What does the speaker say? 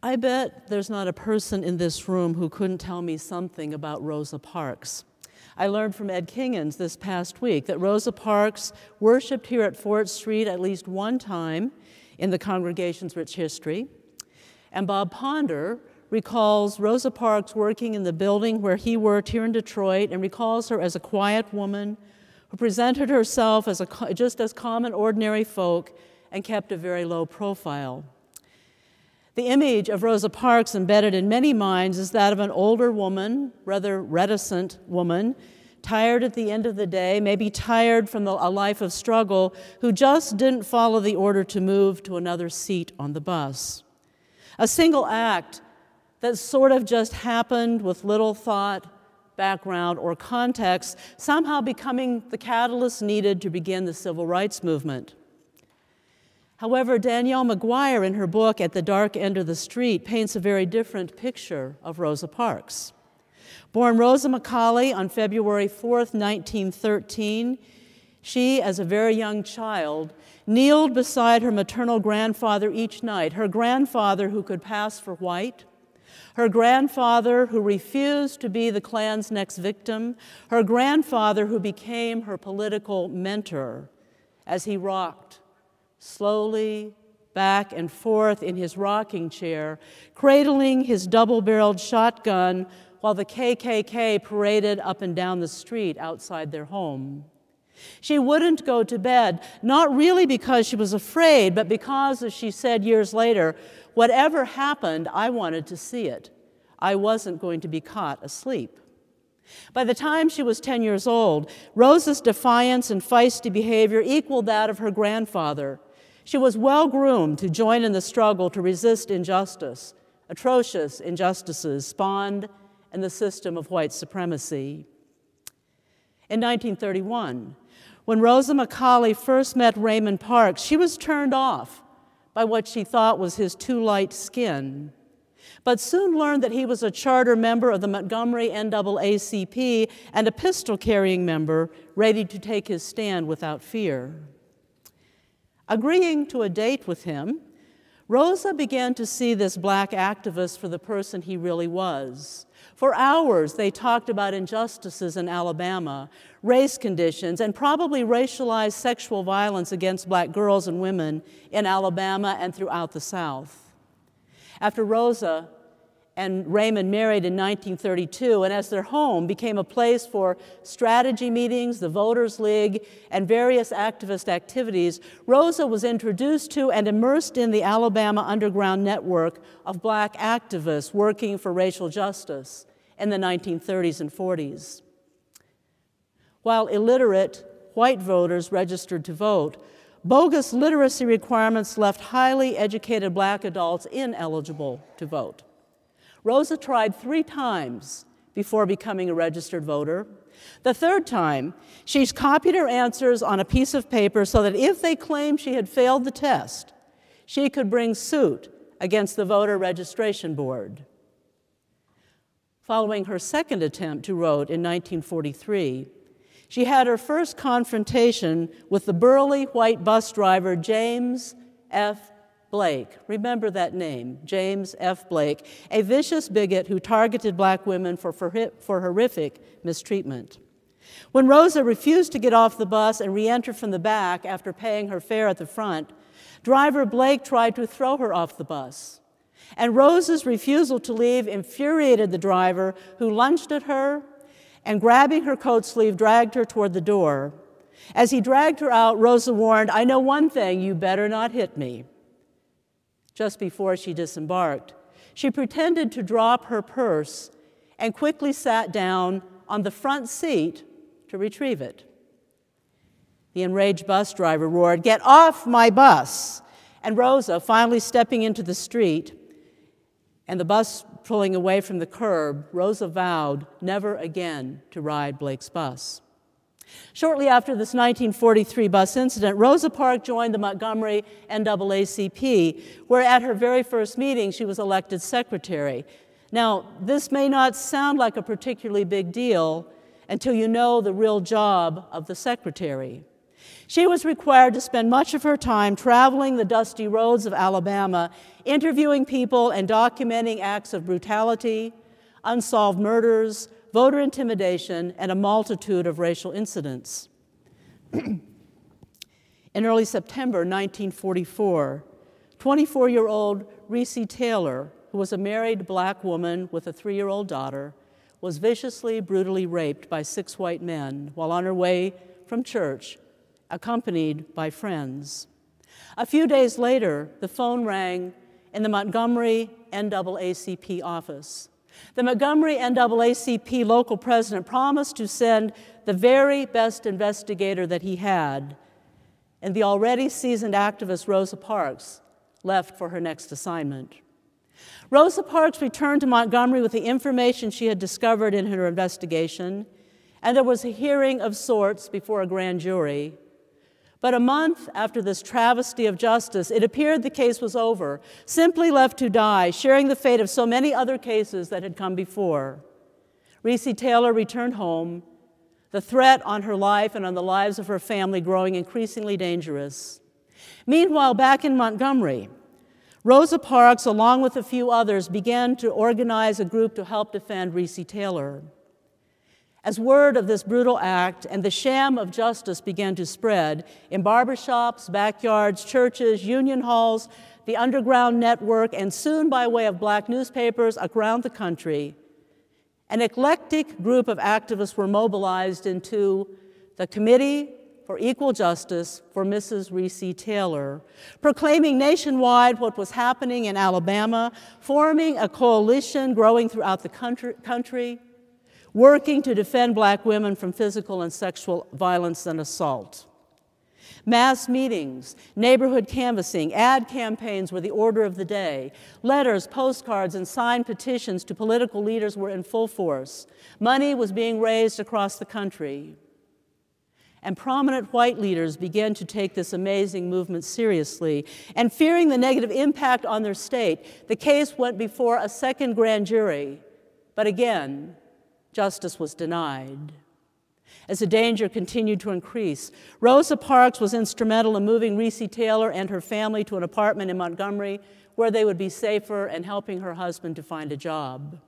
I bet there's not a person in this room who couldn't tell me something about Rosa Parks. I learned from Ed Kingans this past week that Rosa Parks worshiped here at Fort Street at least one time in the congregation's rich history. And Bob Ponder recalls Rosa Parks working in the building where he worked here in Detroit and recalls her as a quiet woman who presented herself as just as common, ordinary folk and kept a very low profile. The image of Rosa Parks embedded in many minds is that of an older woman, rather reticent woman, tired at the end of the day, maybe tired from a life of struggle, who just didn't follow the order to move to another seat on the bus. A single act that sort of just happened with little thought, background, or context, somehow becoming the catalyst needed to begin the civil rights movement. However, Danielle McGuire, in her book At the Dark End of the Street, paints a very different picture of Rosa Parks. Born Rosa McCauley on February 4th, 1913, she, as a very young child, kneeled beside her maternal grandfather each night, her grandfather who could pass for white, her grandfather who refused to be the Klan's next victim, her grandfather who became her political mentor as he rocked slowly back and forth in his rocking chair, cradling his double-barreled shotgun while the KKK paraded up and down the street outside their home. She wouldn't go to bed, not really because she was afraid, but because, as she said years later, whatever happened, I wanted to see it. I wasn't going to be caught asleep. By the time she was 10 years old, Rosa's defiance and feisty behavior equaled that of her grandfather. She was well-groomed to join in the struggle to resist injustice, atrocious injustices spawned in the system of white supremacy. In 1931, when Rosa McCauley first met Raymond Parks, she was turned off by what she thought was his too light skin, but soon learned that he was a charter member of the Montgomery NAACP and a pistol-carrying member ready to take his stand without fear. Agreeing to a date with him, Rosa began to see this black activist for the person he really was. For hours, they talked about injustices in Alabama, race conditions, and probably racialized sexual violence against black girls and women in Alabama and throughout the South. After Rosa and Raymond married in 1932, and as their home became a place for strategy meetings, the Voters League, and various activist activities, Rosa was introduced to and immersed in the Alabama underground network of black activists working for racial justice in the 1930s and 40s. While illiterate white voters registered to vote, bogus literacy requirements left highly educated black adults ineligible to vote. Rosa tried 3 times before becoming a registered voter. The third time, she copied her answers on a piece of paper so that if they claimed she had failed the test, she could bring suit against the Voter Registration Board. Following her second attempt to vote in 1943, she had her first confrontation with the burly white bus driver James F. Blake. Remember that name, James F. Blake, a vicious bigot who targeted black women for horrific mistreatment. When Rosa refused to get off the bus and re-enter from the back after paying her fare at the front, driver Blake tried to throw her off the bus. And Rosa's refusal to leave infuriated the driver, who lunged at her and, grabbing her coat sleeve, dragged her toward the door. As he dragged her out, Rosa warned, "I know one thing, you better not hit me." Just before she disembarked, she pretended to drop her purse and quickly sat down on the front seat to retrieve it. The enraged bus driver roared, "Get off my bus!" And Rosa, finally stepping into the street and the bus pulling away from the curb, Rosa vowed never again to ride Blake's bus. Shortly after this 1943 bus incident, Rosa Parks joined the Montgomery NAACP, where at her very first meeting she was elected secretary. Now, this may not sound like a particularly big deal until you know the real job of the secretary. She was required to spend much of her time traveling the dusty roads of Alabama, interviewing people and documenting acts of brutality, unsolved murders, voter intimidation, and a multitude of racial incidents. In early September 1944, 24-year-old Reese Taylor, who was a married black woman with a 3-year-old daughter, was viciously, brutally raped by 6 white men while on her way from church, accompanied by friends. A few days later, the phone rang in the Montgomery NAACP office. The Montgomery NAACP local president promised to send the very best investigator that he had, and the already seasoned activist Rosa Parks left for her next assignment. Rosa Parks returned to Montgomery with the information she had discovered in her investigation, and there was a hearing of sorts before a grand jury. But a month after this travesty of justice, it appeared the case was over, simply left to die, sharing the fate of so many other cases that had come before. Reese Taylor returned home, the threat on her life and on the lives of her family growing increasingly dangerous. Meanwhile, back in Montgomery, Rosa Parks, along with a few others, began to organize a group to help defend Reese Taylor. As word of this brutal act and the sham of justice began to spread in barbershops, backyards, churches, union halls, the underground network, and soon by way of black newspapers around the country, an eclectic group of activists were mobilized into the Committee for Equal Justice for Mrs. Reese Taylor, proclaiming nationwide what was happening in Alabama, forming a coalition growing throughout the country, working to defend black women from physical and sexual violence and assault. Mass meetings, neighborhood canvassing, ad campaigns were the order of the day. Letters, postcards, and signed petitions to political leaders were in full force. Money was being raised across the country. And prominent white leaders began to take this amazing movement seriously. And fearing the negative impact on their state, the case went before a second grand jury. But again, justice was denied. As the danger continued to increase, Rosa Parks was instrumental in moving Reese Taylor and her family to an apartment in Montgomery where they would be safer and helping her husband to find a job.